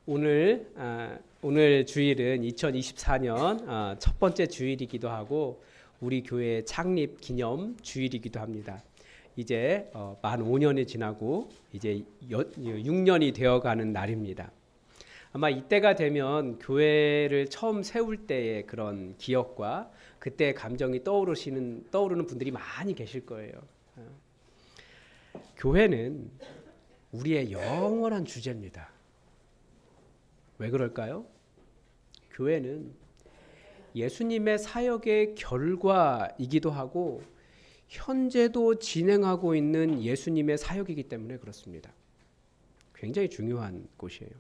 오늘 주일은 2024년 첫 번째 주일이기도 하고 우리 교회 창립 기념 주일이기도 합니다. 이제 만 5년이 지나고 이제 6년이 되어가는 날입니다. 아마 이때가 되면 교회를 처음 세울 때의 그런 기억과 그때의 감정이 떠오르는 분들이 많이 계실 거예요. 교회는 우리의 영원한 주제입니다. 왜 그럴까요? 교회는 예수님의 사역의 결과이기도 하고 현재도 진행하고 있는 예수님의 사역이기 때문에 그렇습니다. 굉장히 중요한 곳이에요.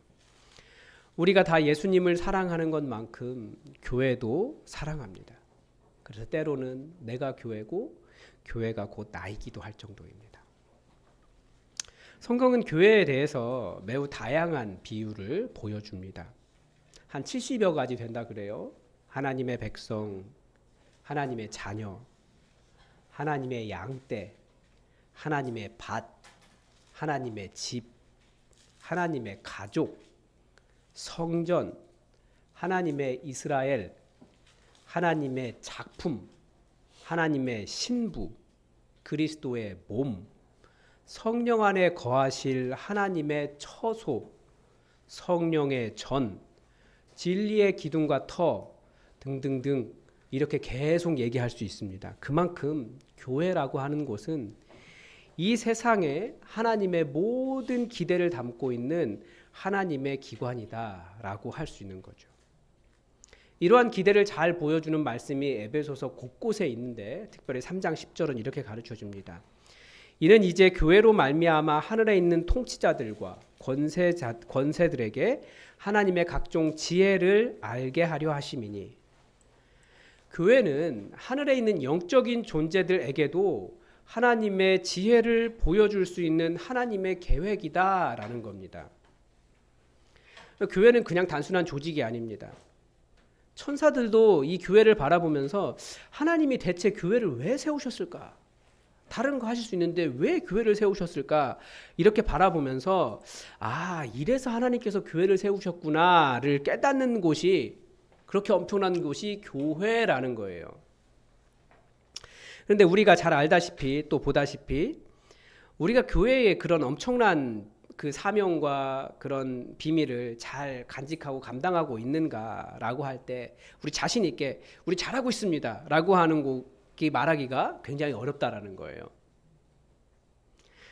우리가 다 예수님을 사랑하는 것만큼 교회도 사랑합니다. 그래서 때로는 내가 교회고 교회가 곧 나이기도 할 정도입니다. 성경은 교회에 대해서 매우 다양한 비유를 보여줍니다. 한 70여 가지 된다 그래요. 하나님의 백성, 하나님의 자녀, 하나님의 양떼, 하나님의 밭, 하나님의 집, 하나님의 가족, 성전, 하나님의 이스라엘, 하나님의 작품, 하나님의 신부, 그리스도의 몸, 성령 안에 거하실 하나님의 처소, 성령의 전, 진리의 기둥과 터 등등등 이렇게 계속 얘기할 수 있습니다. 그만큼 교회라고 하는 곳은 이 세상에 하나님의 모든 기대를 담고 있는 하나님의 기관이다라고 할 수 있는 거죠. 이러한 기대를 잘 보여주는 말씀이 에베소서 곳곳에 있는데 특별히 3장 10절은 이렇게 가르쳐 줍니다. 이는 이제 교회로 말미암아 하늘에 있는 통치자들과 권세들에게 하나님의 각종 지혜를 알게 하려 하심이니. 교회는 하늘에 있는 영적인 존재들에게도 하나님의 지혜를 보여줄 수 있는 하나님의 계획이다라는 겁니다. 교회는 그냥 단순한 조직이 아닙니다. 천사들도 이 교회를 바라보면서 하나님이 대체 교회를 왜 세우셨을까? 다른 거 하실 수 있는데 왜 교회를 세우셨을까? 이렇게 바라보면서 이래서 하나님께서 교회를 세우셨구나를 깨닫는 곳이 그렇게 엄청난 곳이 교회라는 거예요. 그런데 우리가 잘 알다시피 또 보다시피 우리가 교회의 그런 엄청난 그 사명과 그런 비밀을 잘 간직하고 감당하고 있는가라고 할 때 우리 자신 있게 우리 잘하고 있습니다 라고 하는 곡이 말하기가 굉장히 어렵다라는 거예요.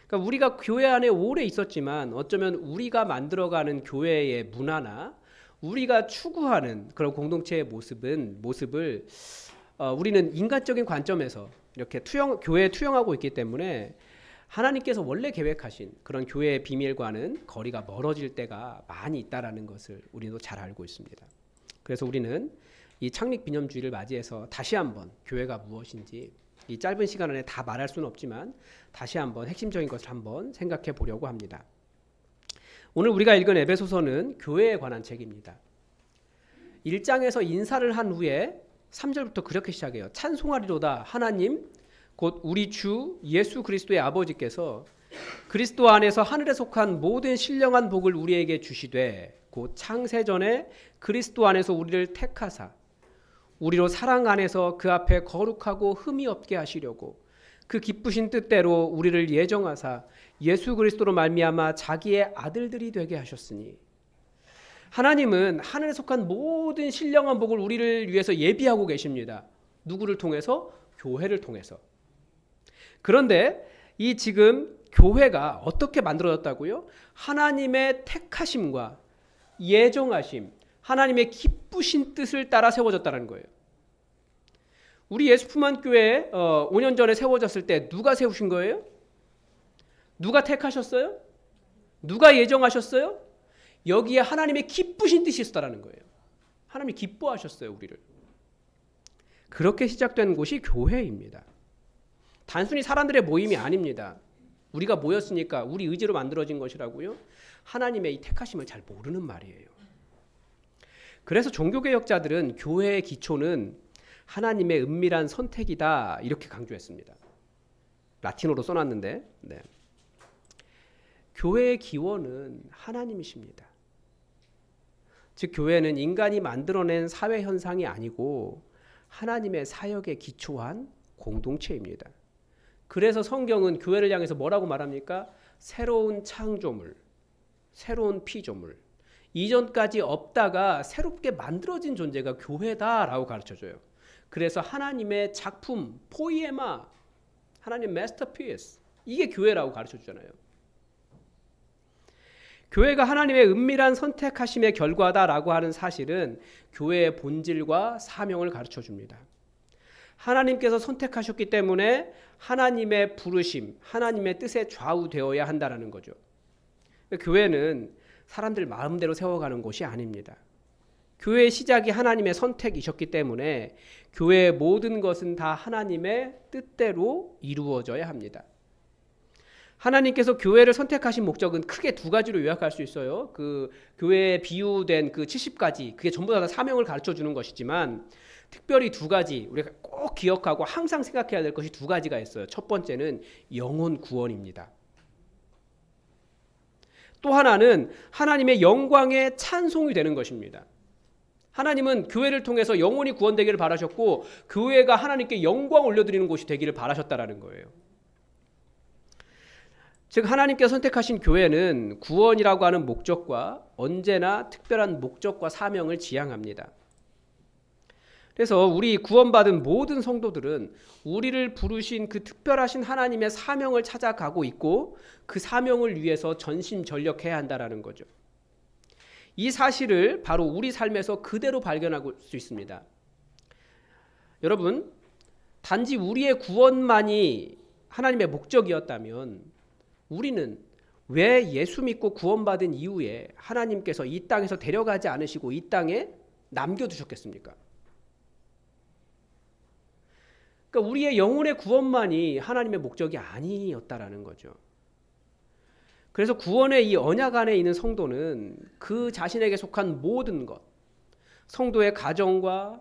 그러니까 우리가 교회 안에 오래 있었지만 어쩌면 우리가 만들어가는 교회의 문화나 우리가 추구하는 그런 공동체의 모습을 우리는 인간적인 관점에서 이렇게 교회에 투영하고 있기 때문에 하나님께서 원래 계획하신 그런 교회의 비밀과는 거리가 멀어질 때가 많이 있다라는 것을 우리도 잘 알고 있습니다. 그래서 우리는 이 창립 기념주의를 맞이해서 다시 한번 교회가 무엇인지 이 짧은 시간 안에 다 말할 수는 없지만 다시 한번 핵심적인 것을 한번 생각해 보려고 합니다. 오늘 우리가 읽은 에베소서는 교회에 관한 책입니다. 1장에서 인사를 한 후에 3절부터 그렇게 시작해요. 찬송하리로다 하나님 곧 우리 주 예수 그리스도의 아버지께서 그리스도 안에서 하늘에 속한 모든 신령한 복을 우리에게 주시되 곧 창세전에 그리스도 안에서 우리를 택하사 우리로 사랑 안에서 그 앞에 거룩하고 흠이 없게 하시려고 그 기쁘신 뜻대로 우리를 예정하사 예수 그리스도로 말미암아 자기의 아들들이 되게 하셨으니. 하나님은 하늘에 속한 모든 신령한 복을 우리를 위해서 예비하고 계십니다. 누구를 통해서? 교회를 통해서. 그런데 이 지금 교회가 어떻게 만들어졌다고요? 하나님의 택하심과 예정하심, 하나님의 기쁘신 뜻을 따라 세워졌다는 거예요. 우리 예수품한 교회 5년 전에 세워졌을 때 누가 세우신 거예요? 누가 택하셨어요? 누가 예정하셨어요? 여기에 하나님의 기쁘신 뜻이 있었다는 거예요. 하나님이 기뻐하셨어요, 우리를. 그렇게 시작된 곳이 교회입니다. 단순히 사람들의 모임이 아닙니다. 우리가 모였으니까 우리 의지로 만들어진 것이라고요? 하나님의 이 택하심을 잘 모르는 말이에요. 그래서 종교개혁자들은 교회의 기초는 하나님의 은밀한 선택이다 이렇게 강조했습니다. 라틴어로 써놨는데 교회의 기원은 하나님이십니다. 즉 교회는 인간이 만들어낸 사회 현상이 아니고 하나님의 사역에 기초한 공동체입니다. 그래서 성경은 교회를 향해서 뭐라고 말합니까? 새로운 창조물, 새로운 피조물, 이전까지 없다가 새롭게 만들어진 존재가 교회다라고 가르쳐줘요. 그래서 하나님의 작품, 포이에마, 하나님의 마스터피스, 이게 교회라고 가르쳐주잖아요. 교회가 하나님의 은밀한 선택하심의 결과다라고 하는 사실은 교회의 본질과 사명을 가르쳐줍니다. 하나님께서 선택하셨기 때문에 하나님의 부르심, 하나님의 뜻에 좌우되어야 한다는 거죠. 교회는 사람들 마음대로 세워가는 곳이 아닙니다. 교회의 시작이 하나님의 선택이셨기 때문에 교회의 모든 것은 다 하나님의 뜻대로 이루어져야 합니다. 하나님께서 교회를 선택하신 목적은 크게 두 가지로 요약할 수 있어요. 그 교회에 비유된 그 70가지, 그게 전부 다 사명을 가르쳐 주는 것이지만 특별히 두 가지 우리가 꼭 기억하고 항상 생각해야 될 것이 두 가지가 있어요. 첫 번째는 영혼 구원입니다. 또 하나는 하나님의 영광의 찬송이 되는 것입니다. 하나님은 교회를 통해서 영혼이 구원되기를 바라셨고 교회가 하나님께 영광 올려드리는 곳이 되기를 바라셨다라는 거예요. 즉 하나님께서 선택하신 교회는 구원이라고 하는 목적과 언제나 특별한 목적과 사명을 지향합니다. 그래서 우리 구원받은 모든 성도들은 우리를 부르신 그 특별하신 하나님의 사명을 찾아가고 있고 그 사명을 위해서 전심전력해야 한다는 거죠. 이 사실을 바로 우리 삶에서 그대로 발견할 수 있습니다. 여러분, 단지 우리의 구원만이 하나님의 목적이었다면 우리는 왜 예수 믿고 구원받은 이후에 하나님께서 이 땅에서 데려가지 않으시고 이 땅에 남겨두셨겠습니까? 그러니까 우리의 영혼의 구원만이 하나님의 목적이 아니었다라는 거죠. 그래서 구원의 이 언약 안에 있는 성도는 그 자신에게 속한 모든 것, 성도의 가정과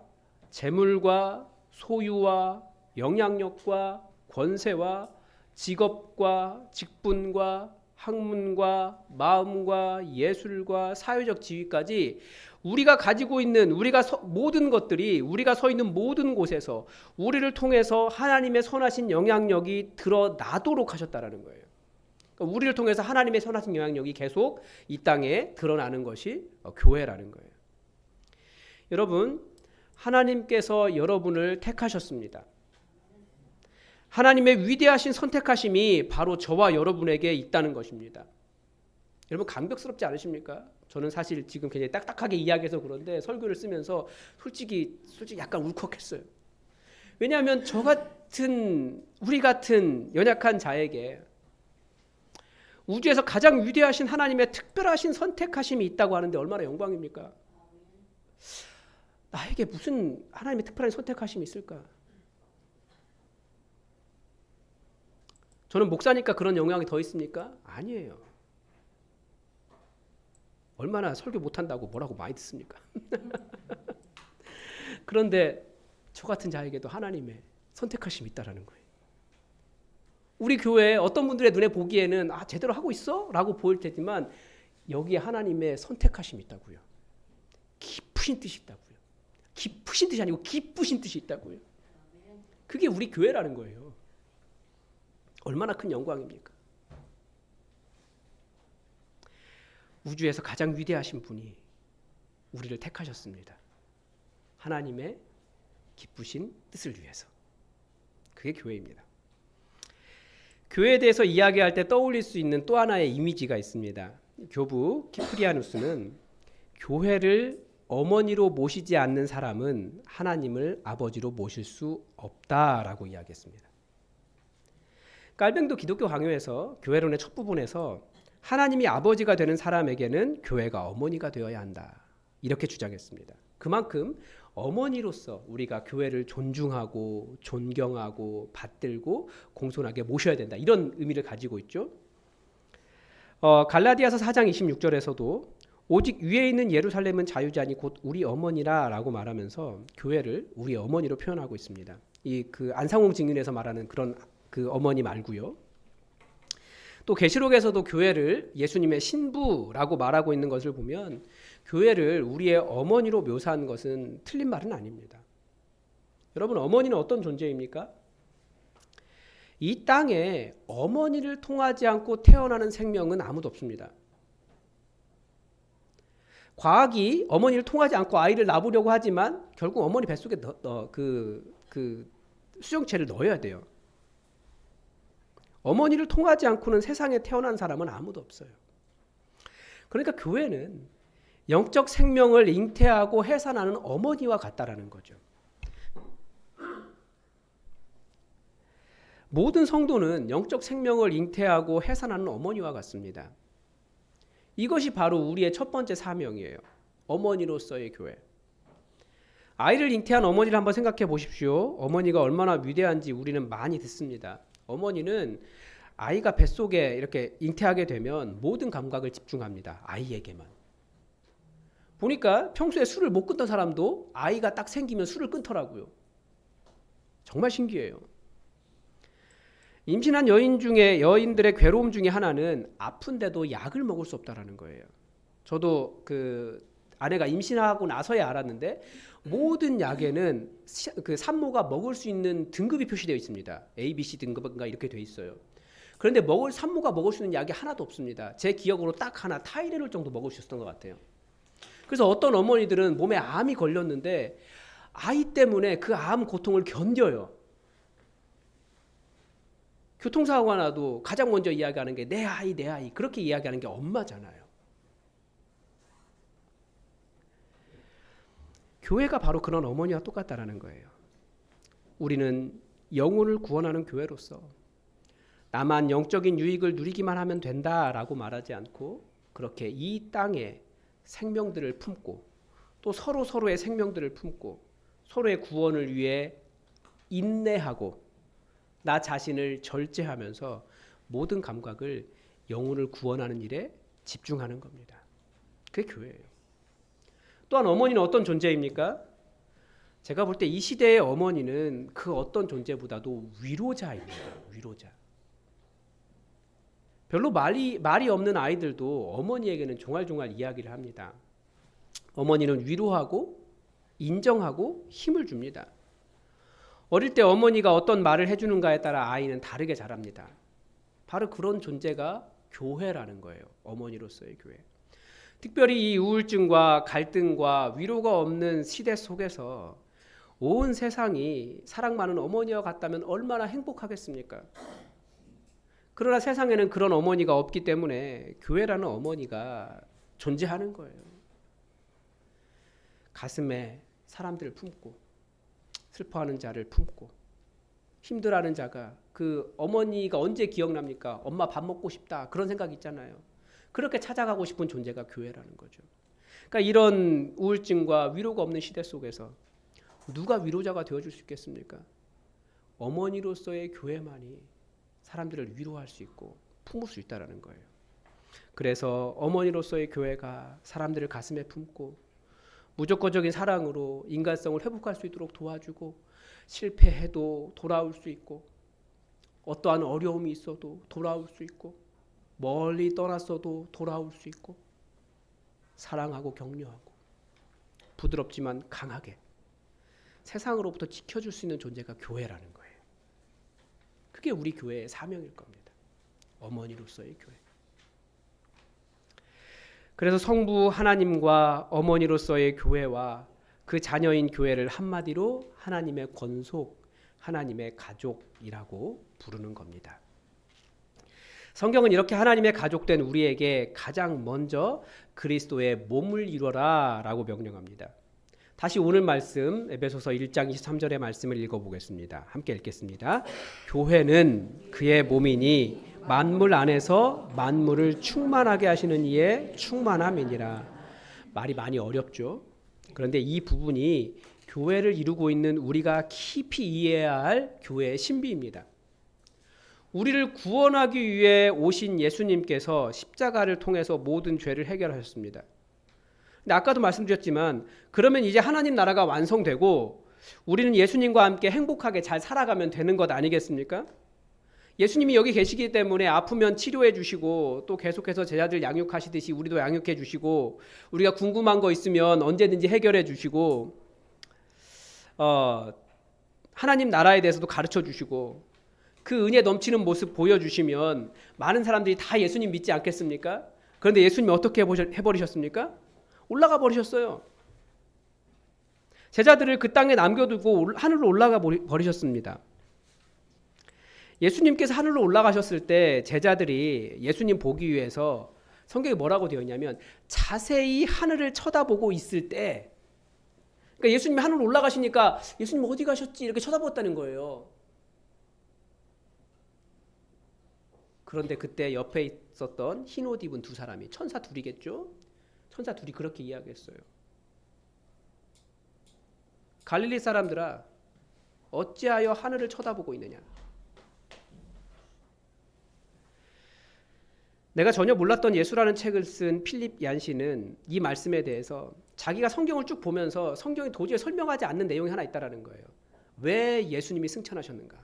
재물과 소유와 영향력과 권세와 직업과 직분과 학문과 마음과 예술과 사회적 지위까지 우리가 가지고 있는 모든 것들이 우리가 서 있는 모든 곳에서 우리를 통해서 하나님의 선하신 영향력이 드러나도록 하셨다라는 거예요. 그러니까 우리를 통해서 하나님의 선하신 영향력이 계속 이 땅에 드러나는 것이 교회라는 거예요. 여러분, 하나님께서 여러분을 택하셨습니다. 하나님의 위대하신 선택하심이 바로 저와 여러분에게 있다는 것입니다. 여러분 감격스럽지 않으십니까? 저는 사실 지금 굉장히 딱딱하게 이야기해서 그런데 설교를 쓰면서 솔직히 약간 울컥했어요. 왜냐하면 우리 같은 연약한 자에게 우주에서 가장 위대하신 하나님의 특별하신 선택하심이 있다고 하는데 얼마나 영광입니까? 나에게 무슨 하나님의 특별한 선택하심이 있을까? 저는 목사니까 그런 영향이 더 있습니까? 아니에요. 얼마나 설교 못한다고 뭐라고 많이 듣습니까? 그런데 저 같은 자에게도 하나님의 선택하심이 있다라는 거예요. 우리 교회에 어떤 분들의 눈에 보기에는 제대로 하고 있어? 라고 보일 테지만 여기에 하나님의 선택하심이 있다고요. 깊으신 뜻이 있다고요. 깊으신 뜻이 아니고 기쁘신 뜻이 있다고요. 그게 우리 교회라는 거예요. 얼마나 큰 영광입니까? 우주에서 가장 위대하신 분이 우리를 택하셨습니다. 하나님의 기쁘신 뜻을 위해서. 그게 교회입니다. 교회에 대해서 이야기할 때 떠올릴 수 있는 또 하나의 이미지가 있습니다. 교부 키프리아누스는 교회를 어머니로 모시지 않는 사람은 하나님을 아버지로 모실 수 없다라고 이야기했습니다. 깔뱅도 기독교 강요에서 교회론의 첫 부분에서 하나님이 아버지가 되는 사람에게는 교회가 어머니가 되어야 한다. 이렇게 주장했습니다. 그만큼 어머니로서 우리가 교회를 존중하고 존경하고 받들고 공손하게 모셔야 된다. 이런 의미를 가지고 있죠. 갈라디아서 4장 26절에서도 오직 위에 있는 예루살렘은 자유자니 곧 우리 어머니라 라고 말하면서 교회를 우리 어머니로 표현하고 있습니다. 그 안상홍 증인에서 말하는 그런 그 어머니 말고요. 또 계시록에서도 교회를 예수님의 신부라고 말하고 있는 것을 보면 교회를 우리의 어머니로 묘사한 것은 틀린 말은 아닙니다. 여러분, 어머니는 어떤 존재입니까? 이 땅에 어머니를 통하지 않고 태어나는 생명은 아무도 없습니다. 과학이 어머니를 통하지 않고 아이를 낳으려고 하지만 결국 어머니 뱃속에 수정체를 넣어야 돼요. 어머니를 통하지 않고는 세상에 태어난 사람은 아무도 없어요. 그러니까 교회는 영적 생명을 잉태하고 해산하는 어머니와 같다라는 거죠. 모든 성도는 영적 생명을 잉태하고 해산하는 어머니와 같습니다. 이것이 바로 우리의 첫 번째 사명이에요. 어머니로서의 교회. 아이를 잉태한 어머니를 한번 생각해 보십시오. 어머니가 얼마나 위대한지 우리는 많이 듣습니다. 어머니는 아이가 뱃속에 이렇게 잉태하게 되면 모든 감각을 집중합니다. 아이에게만. 보니까 평소에 술을 못 끊던 사람도 아이가 딱 생기면 술을 끊더라고요. 정말 신기해요. 임신한 여인들의 괴로움 중에 하나는 아픈데도 약을 먹을 수 없다라는 거예요. 저도 아내가 임신하고 나서야 알았는데 모든 약에는 산모가 먹을 수 있는 등급이 표시되어 있습니다. A, B, C 등급인가 이렇게 되어 있어요. 그런데 산모가 먹을 수 있는 약이 하나도 없습니다. 제 기억으로 딱 하나 타이레놀 정도 먹을 수 있었던 것 같아요. 그래서 어떤 어머니들은 몸에 암이 걸렸는데 아이 때문에 그 암 고통을 견뎌요. 교통사고가 나도 가장 먼저 이야기하는 게 내 아이, 내 아이. 그렇게 이야기하는 게 엄마잖아요. 교회가 바로 그런 어머니와 똑같다라는 거예요. 우리는 영혼을 구원하는 교회로서 나만 영적인 유익을 누리기만 하면 된다라고 말하지 않고 그렇게 이 땅에 생명들을 품고 또 서로의 생명들을 품고 서로의 구원을 위해 인내하고 나 자신을 절제하면서 모든 감각을 영혼을 구원하는 일에 집중하는 겁니다. 그게 교회예요. 또한 어머니는 어떤 존재입니까? 제가 볼 때 이 시대의 어머니는 그 어떤 존재보다도 위로자입니다. 위로자. 별로 말이 없는 아이들도 어머니에게는 종알종알 이야기를 합니다. 어머니는 위로하고 인정하고 힘을 줍니다. 어릴 때 어머니가 어떤 말을 해주는가에 따라 아이는 다르게 자랍니다. 바로 그런 존재가 교회라는 거예요. 어머니로서의 교회. 특별히 이 우울증과 갈등과 위로가 없는 시대 속에서 온 세상이 사랑 많은 어머니와 같다면 얼마나 행복하겠습니까? 그러나 세상에는 그런 어머니가 없기 때문에 교회라는 어머니가 존재하는 거예요. 가슴에 사람들을 품고 슬퍼하는 자를 품고 힘들어하는 자가 그 어머니가 언제 기억납니까? 엄마 밥 먹고 싶다 그런 생각 있잖아요. 그렇게 찾아가고 싶은 존재가 교회라는 거죠. 그러니까 이런 우울증과 위로가 없는 시대 속에서 누가 위로자가 되어줄 수 있겠습니까? 어머니로서의 교회만이 사람들을 위로할 수 있고 품을 수 있다는 거예요. 그래서 어머니로서의 교회가 사람들을 가슴에 품고 무조건적인 사랑으로 인간성을 회복할 수 있도록 도와주고 실패해도 돌아올 수 있고 어떠한 어려움이 있어도 돌아올 수 있고 멀리 떠났어도 돌아올 수 있고 사랑하고 격려하고 부드럽지만 강하게 세상으로부터 지켜줄 수 있는 존재가 교회라는 거예요. 그게 우리 교회의 사명일 겁니다. 어머니로서의 교회. 그래서 성부 하나님과 어머니로서의 교회와 그 자녀인 교회를 한마디로 하나님의 권속, 하나님의 가족이라고 부르는 겁니다. 성경은 이렇게 하나님의 가족된 우리에게 가장 먼저 그리스도의 몸을 이루어라 라고 명령합니다. 다시 오늘 말씀 에베소서 1장 23절의 말씀을 읽어보겠습니다. 함께 읽겠습니다. 교회는 그의 몸이니 만물 안에서 만물을 충만하게 하시는 이의 충만함이니라. 말이 많이 어렵죠. 그런데 이 부분이 교회를 이루고 있는 우리가 깊이 이해해야 할 교회의 신비입니다. 우리를 구원하기 위해 오신 예수님께서 십자가를 통해서 모든 죄를 해결하셨습니다. 근데 아까도 말씀드렸지만 그러면 이제 하나님 나라가 완성되고 우리는 예수님과 함께 행복하게 잘 살아가면 되는 것 아니겠습니까? 예수님이 여기 계시기 때문에 아프면 치료해 주시고 또 계속해서 제자들 양육하시듯이 우리도 양육해 주시고 우리가 궁금한 거 있으면 언제든지 해결해 주시고 하나님 나라에 대해서도 가르쳐 주시고 그 은혜 넘치는 모습 보여주시면 많은 사람들이 다 예수님 믿지 않겠습니까? 그런데 예수님이 어떻게 해버리셨습니까? 올라가 버리셨어요. 제자들을 그 땅에 남겨두고 하늘로 올라가 버리셨습니다. 예수님께서 하늘로 올라가셨을 때 제자들이 예수님 보기 위해서 성경에 뭐라고 되어 있냐면 자세히 하늘을 쳐다보고 있을 때, 그러니까 예수님이 하늘로 올라가시니까 예수님 어디 가셨지 이렇게 쳐다봤다는 거예요. 그런데 그때 옆에 있었던 흰 옷 입은 두 사람이 천사 둘이겠죠? 천사 둘이 그렇게 이야기했어요. 갈릴리 사람들아, 어찌하여 하늘을 쳐다보고 있느냐? 내가 전혀 몰랐던 예수라는 책을 쓴 필립 얀시는 이 말씀에 대해서 자기가 성경을 쭉 보면서 성경이 도저히 설명하지 않는 내용이 하나 있다는 거예요. 왜 예수님이 승천하셨는가?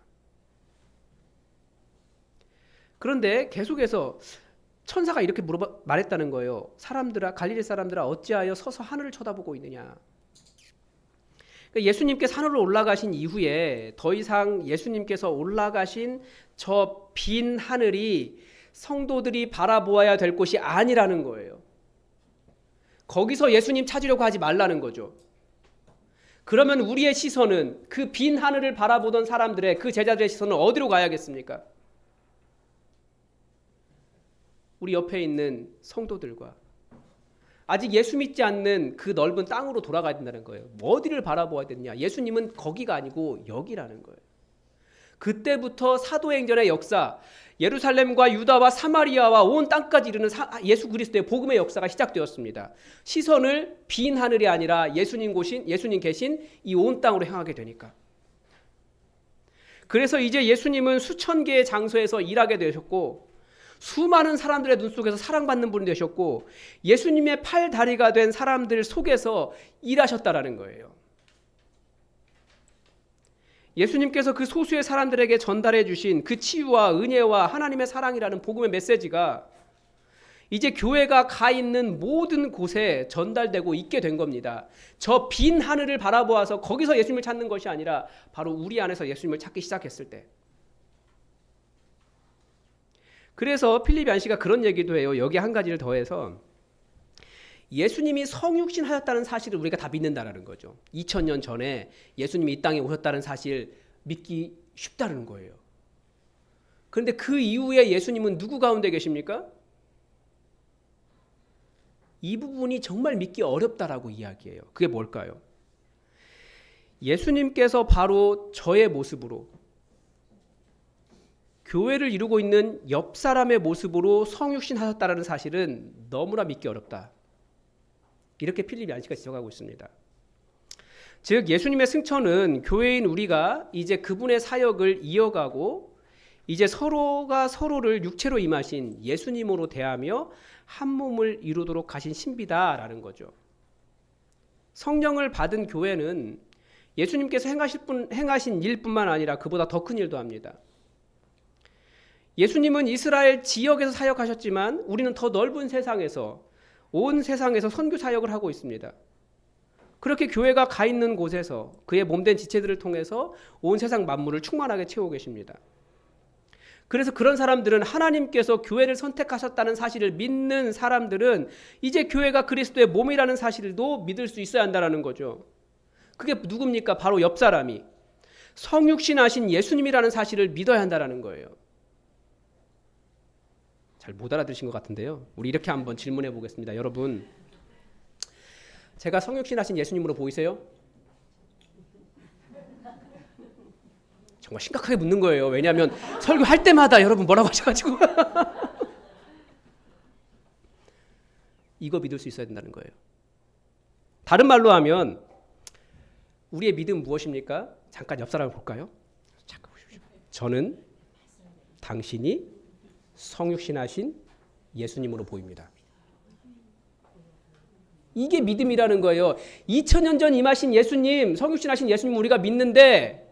그런데 계속해서 천사가 이렇게 말했다는 거예요. 사람들아, 갈릴리 사람들아, 어찌하여 서서 하늘을 쳐다보고 있느냐? 그러니까 예수님께서 하늘로 올라가신 이후에 더 이상 예수님께서 올라가신 저 빈 하늘이 성도들이 바라보아야 될 곳이 아니라는 거예요. 거기서 예수님 찾으려고 하지 말라는 거죠. 그러면 우리의 시선은 그 빈 하늘을 바라보던 사람들의 그 제자들의 시선은 어디로 가야겠습니까? 우리 옆에 있는 성도들과 아직 예수 믿지 않는 그 넓은 땅으로 돌아가야 된다는 거예요. 어디를 바라보아야 되느냐? 예수님은 거기가 아니고 여기라는 거예요. 그때부터 사도행전의 역사, 예루살렘과 유다와 사마리아와 온 땅까지 이르는 예수 그리스도의 복음의 역사가 시작되었습니다. 시선을 빈 하늘이 아니라 예수님 계신 이 온 땅으로 향하게 되니까. 그래서 이제 예수님은 수천 개의 장소에서 일하게 되셨고 수많은 사람들의 눈 속에서 사랑받는 분이 되셨고 예수님의 팔 다리가 된 사람들 속에서 일하셨다라는 거예요. 예수님께서 그 소수의 사람들에게 전달해 주신 그 치유와 은혜와 하나님의 사랑이라는 복음의 메시지가 이제 교회가 가 있는 모든 곳에 전달되고 있게 된 겁니다. 저 빈 하늘을 바라보아서 거기서 예수님을 찾는 것이 아니라 바로 우리 안에서 예수님을 찾기 시작했을 때. 그래서 필립 얀시가 그런 얘기도 해요. 여기 한 가지를 더해서 예수님이 성육신 하셨다는 사실을 우리가 다 믿는다라는 거죠. 2000년 전에 예수님이 이 땅에 오셨다는 사실 믿기 쉽다는 거예요. 그런데 그 이후에 예수님은 누구 가운데 계십니까? 이 부분이 정말 믿기 어렵다라고 이야기해요. 그게 뭘까요? 예수님께서 바로 저의 모습으로 교회를 이루고 있는 옆 사람의 모습으로 성육신 하셨다는 사실은 너무나 믿기 어렵다. 이렇게 필립 얀시가 지적하고 있습니다. 즉 예수님의 승천은 교회인 우리가 이제 그분의 사역을 이어가고 이제 서로가 서로를 육체로 임하신 예수님으로 대하며 한 몸을 이루도록 하신 신비다라는 거죠. 성령을 받은 교회는 예수님께서 행하신 일뿐만 아니라 그보다 더 큰 일도 합니다. 예수님은 이스라엘 지역에서 사역하셨지만 우리는 더 넓은 세상에서 온 세상에서 선교 사역을 하고 있습니다. 그렇게 교회가 가 있는 곳에서 그의 몸된 지체들을 통해서 온 세상 만물을 충만하게 채우고 계십니다. 그래서 그런 사람들은 하나님께서 교회를 선택하셨다는 사실을 믿는 사람들은 이제 교회가 그리스도의 몸이라는 사실도 믿을 수 있어야 한다는 거죠. 그게 누굽니까? 바로 옆 사람이 성육신하신 예수님이라는 사실을 믿어야 한다는 거예요. 잘 못 알아들으신 것 같은데요. 우리 이렇게 한번 질문해 보겠습니다. 여러분, 제가 성육신하신 예수님으로 보이세요? 정말 심각하게 묻는 거예요. 왜냐하면 설교할 때마다 여러분 뭐라고 하셔가지고 이거 믿을 수 있어야 된다는 거예요. 다른 말로 하면 우리의 믿음은 무엇입니까? 잠깐 옆 사람을 볼까요? 잠깐 보십시오. 저는 당신이 성육신하신 예수님으로 보입니다. 이게 믿음이라는 거예요. 2000년 전 임하신 예수님, 성육신하신 예수님 우리가 믿는데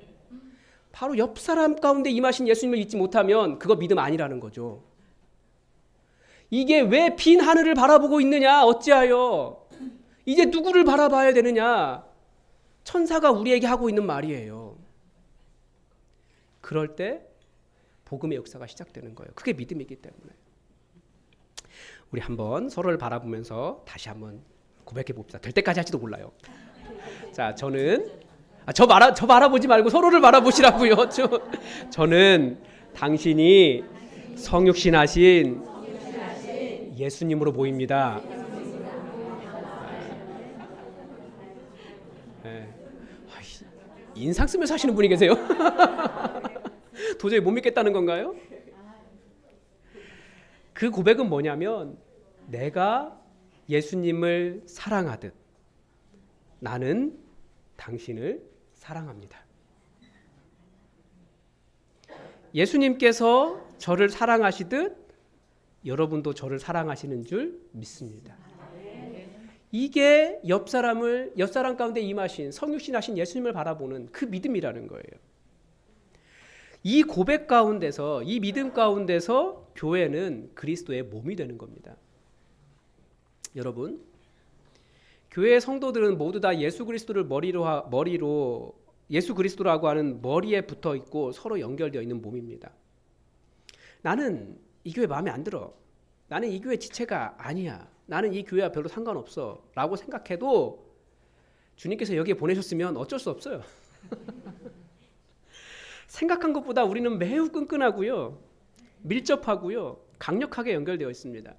바로 옆 사람 가운데 임하신 예수님을 잊지 못하면 그거 믿음 아니라는 거죠. 이게 왜 빈 하늘을 바라보고 있느냐? 어찌하여? 이제 누구를 바라봐야 되느냐? 천사가 우리에게 하고 있는 말이에요. 그럴 때 복음의 역사가 시작되는 거예요. 그게 믿음이기 때문에. 우리 한번 서로를 바라보면서 다시 한번 고백해 봅시다. 될 때까지 할지도 몰라요. 자, 저는 저 바라보지 말고 서로를 바라보시라고요. 저는 당신이 성육신하신 예수님으로 보입니다. 네. 인상 쓰면서 하시는 분이 계세요? 도저히 못 믿겠다는 건가요? 그 고백은 뭐냐면 내가 예수님을 사랑하듯 나는 당신을 사랑합니다. 예수님께서 저를 사랑하시듯 여러분도 저를 사랑하시는 줄 믿습니다. 이게 옆 사람 가운데 임하신 성육신하신 예수님을 바라보는 그 믿음이라는 거예요. 이 고백 가운데서 이 믿음 가운데서 교회는 그리스도의 몸이 되는 겁니다. 여러분, 교회의 성도들은 모두 다 예수 그리스도를 머리로 예수 그리스도라고 하는 머리에 붙어 있고 서로 연결되어 있는 몸입니다. 나는 이 교회 마음에 안 들어. 나는 이 교회 지체가 아니야. 나는 이 교회와 별로 상관없어. 라고 생각해도 주님께서 여기에 보내셨으면 어쩔 수 없어요. 생각한 것보다 우리는 매우 끈끈하고요. 밀접하고요. 강력하게 연결되어 있습니다.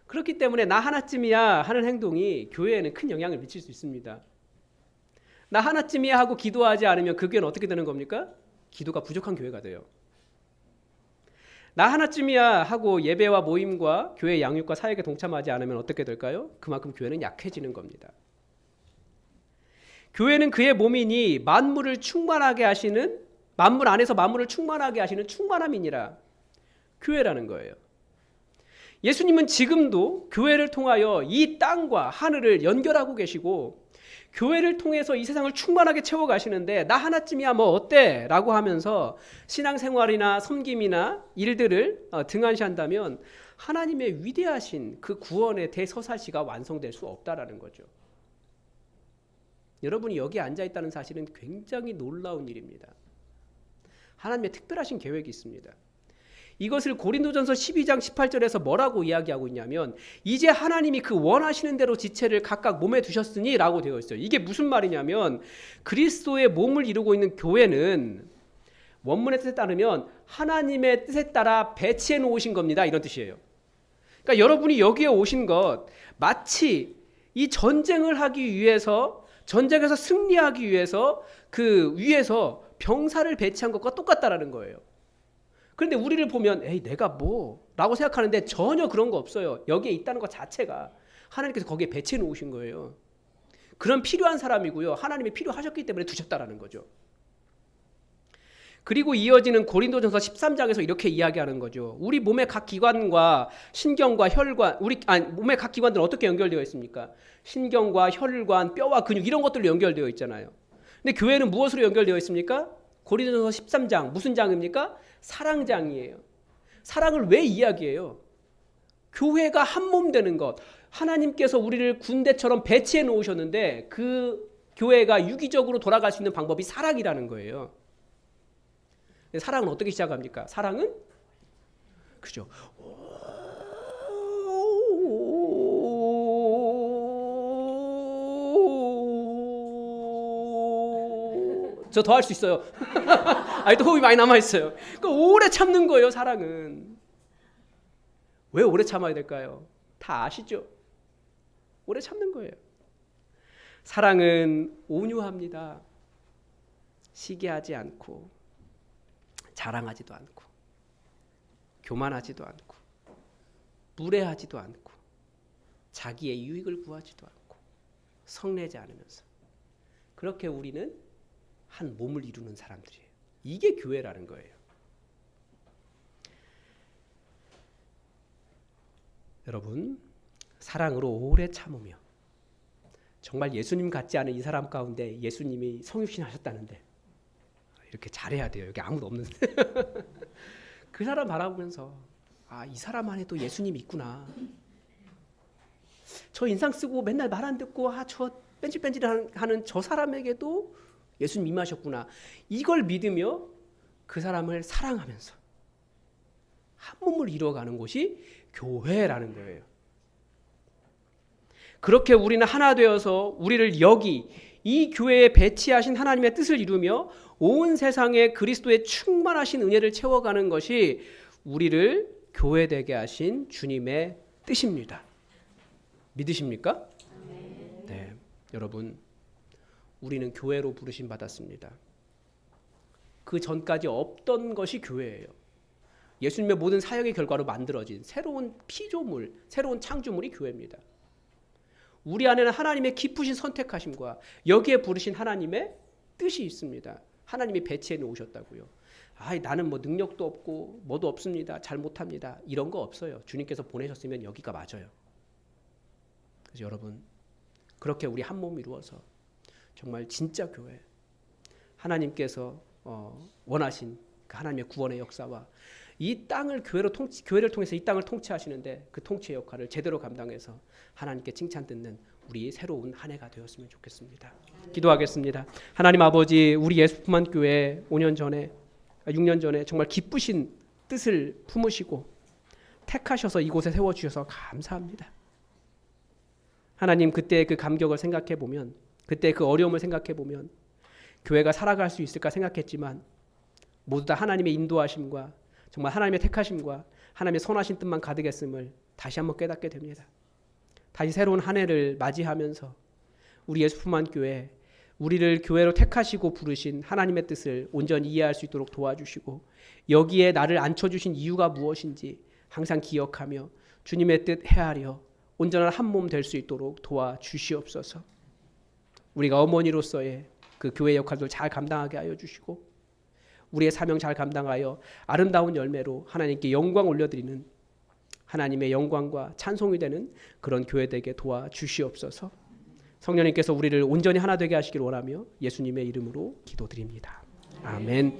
그렇기 때문에 나 하나쯤이야 하는 행동이 교회에는 큰 영향을 미칠 수 있습니다. 나 하나쯤이야 하고 기도하지 않으면 그 교회는 어떻게 되는 겁니까? 기도가 부족한 교회가 돼요. 나 하나쯤이야 하고 예배와 모임과 교회 양육과 사역에 동참하지 않으면 어떻게 될까요? 그만큼 교회는 약해지는 겁니다. 교회는 그의 몸이니 만물을 충만하게 하시는, 만물 안에서 만물을 충만하게 하시는 충만함이니라 교회라는 거예요. 예수님은 지금도 교회를 통하여 이 땅과 하늘을 연결하고 계시고 교회를 통해서 이 세상을 충만하게 채워가시는데 나 하나쯤이야 뭐 어때? 라고 하면서 신앙생활이나 섬김이나 일들을 등한시한다면 하나님의 위대하신 그 구원의 대서사시가 완성될 수 없다라는 거죠. 여러분이 여기 앉아있다는 사실은 굉장히 놀라운 일입니다. 하나님의 특별하신 계획이 있습니다. 이것을 고린도전서 12장 18절에서 뭐라고 이야기하고 있냐면 이제 하나님이 그 원하시는 대로 지체를 각각 몸에 두셨으니 라고 되어 있어요. 이게 무슨 말이냐면 그리스도의 몸을 이루고 있는 교회는 원문의 뜻에 따르면 하나님의 뜻에 따라 배치해 놓으신 겁니다. 이런 뜻이에요. 그러니까 여러분이 여기에 오신 것 마치 이 전쟁을 하기 위해서 전쟁에서 승리하기 위해서 그 위에서 병사를 배치한 것과 똑같다라는 거예요. 그런데 우리를 보면 에이 내가 뭐 라고 생각하는데 전혀 그런 거 없어요. 여기에 있다는 것 자체가 하나님께서 거기에 배치해 놓으신 거예요. 그런 필요한 사람이고요. 하나님이 필요하셨기 때문에 두셨다라는 거죠. 그리고 이어지는 고린도전서 13장에서 이렇게 이야기하는 거죠. 우리 몸의 각 기관과 신경과 혈관, 몸의 각 기관들은 어떻게 연결되어 있습니까? 신경과 혈관, 뼈와 근육 이런 것들로 연결되어 있잖아요. 근데 교회는 무엇으로 연결되어 있습니까? 고린도전서 13장 무슨 장입니까? 사랑장이에요. 사랑을 왜 이야기해요? 교회가 한 몸 되는 것. 하나님께서 우리를 군대처럼 배치해 놓으셨는데 그 교회가 유기적으로 돌아갈 수 있는 방법이 사랑이라는 거예요. 사랑은 어떻게 시작합니까? 사랑은 그죠. 저 더 할 수 있어요. 아직도 호흡이 많이 남아있어요. 그러니까 오래 참는 거예요. 사랑은. 왜 오래 참아야 될까요? 다 아시죠? 오래 참는 거예요. 사랑은 온유합니다. 시기하지 않고 자랑하지도 않고 교만하지도 않고 무례하지도 않고 자기의 유익을 구하지도 않고 성내지 않으면서 그렇게 우리는 한 몸을 이루는 사람들이에요. 이게 교회라는 거예요. 여러분, 사랑으로 오래 참으며 정말 예수님 같지 않은 이 사람 가운데 예수님이 성육신 하셨다는데 이렇게 잘해야 돼요. 여기 아무도 없는데. 그 사람 바라보면서 이 사람 안에도 예수님이 있구나. 저 인상 쓰고 맨날 말 안 듣고 저 뺀질뺀질하는 저 사람에게도 예수님 임하셨구나. 이걸 믿으며 그 사람을 사랑하면서 한 몸을 이루어가는 곳이 교회라는 거예요. 그렇게 우리는 하나 되어서 우리를 여기 이 교회에 배치하신 하나님의 뜻을 이루며 온 세상에 그리스도의 충만하신 은혜를 채워가는 것이 우리를 교회되게 하신 주님의 뜻입니다. 믿으십니까? 네, 여러분, 우리는 교회로 부르심 받았습니다. 그 전까지 없던 것이 교회예요. 예수님의 모든 사역의 결과로 만들어진 새로운 피조물, 새로운 창조물이 교회입니다. 우리 안에는 하나님의 깊으신 선택하심과 여기에 부르신 하나님의 뜻이 있습니다. 하나님이 배치해 놓으셨다고요. 나는 뭐 능력도 없고 뭐도 없습니다. 잘 못합니다. 이런 거 없어요. 주님께서 보내셨으면 여기가 맞아요. 그래서 여러분, 그렇게 우리 한 몸 이루어서 정말 진짜 교회, 하나님께서 원하신 그 하나님의 구원의 역사와 이 땅을 교회를 통해서 이 땅을 통치하시는데 그 통치의 역할을 제대로 감당해서 하나님께 칭찬 듣는 우리 새로운 한 해가 되었으면 좋겠습니다. 기도하겠습니다. 하나님 아버지, 우리 예수품한 교회 6년 전에 정말 기쁘신 뜻을 품으시고 택하셔서 이곳에 세워주셔서 감사합니다. 하나님, 그때 그 감격을 생각해 보면, 그때 그 어려움을 생각해 보면 교회가 살아갈 수 있을까 생각했지만 모두 다 하나님의 인도하심과 정말 하나님의 택하심과 하나님의 선하신 뜻만 가득했음을 다시 한번 깨닫게 됩니다. 다시 새로운 한 해를 맞이하면서 우리 예수품한 교회, 우리를 교회로 택하시고 부르신 하나님의 뜻을 온전히 이해할 수 있도록 도와주시고 여기에 나를 앉혀주신 이유가 무엇인지 항상 기억하며 주님의 뜻 헤아려 온전한 한 몸 될 수 있도록 도와주시옵소서. 우리가 어머니로서의 그 교회 역할도 잘 감당하게 하여 주시고 우리의 사명 잘 감당하여 아름다운 열매로 하나님께 영광 올려드리는 하나님의 영광과 찬송이 되는 그런 교회 되게 도와주시옵소서. 성령님께서 우리를 온전히 하나 되게 하시길 원하며 예수님의 이름으로 기도드립니다. 아멘.